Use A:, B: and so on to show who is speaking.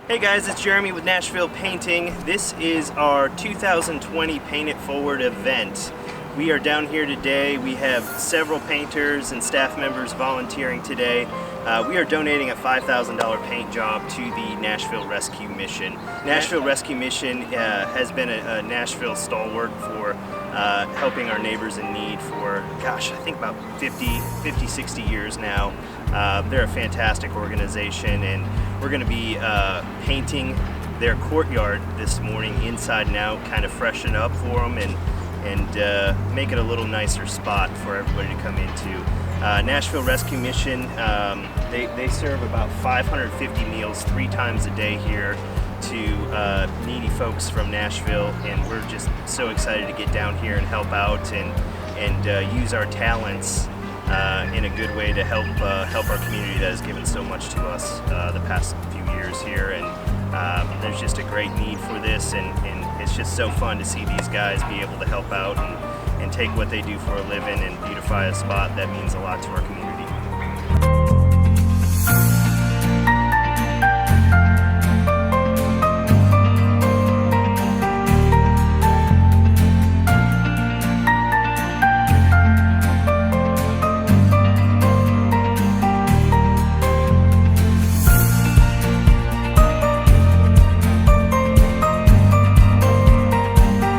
A: Hey guys, it's Jeremy with Nashville Painting. This is our 2020 Paint It Forward event. We are down here today. We have several painters and staff members volunteering today. We are donating a $5,000 paint job to the Nashville Rescue Mission. Nashville Rescue Mission has been a Nashville stalwart for helping our neighbors in need for, I think about 50, 60 years now. They're a fantastic organization, and we're going to be painting their courtyard this morning inside and out, kind of freshen up for them and make it a little nicer spot for everybody to come into. Nashville Rescue Mission, they serve about 550 meals 3 times a day here to needy folks from Nashville, and we're just so excited to get down here and help out and use our talents in a good way to help our community that has given so much to us the past few years here. And there's just a great need for this, and it's just so fun to see these guys be able to help out and take what they do for a living and beautify a spot that means a lot to our community.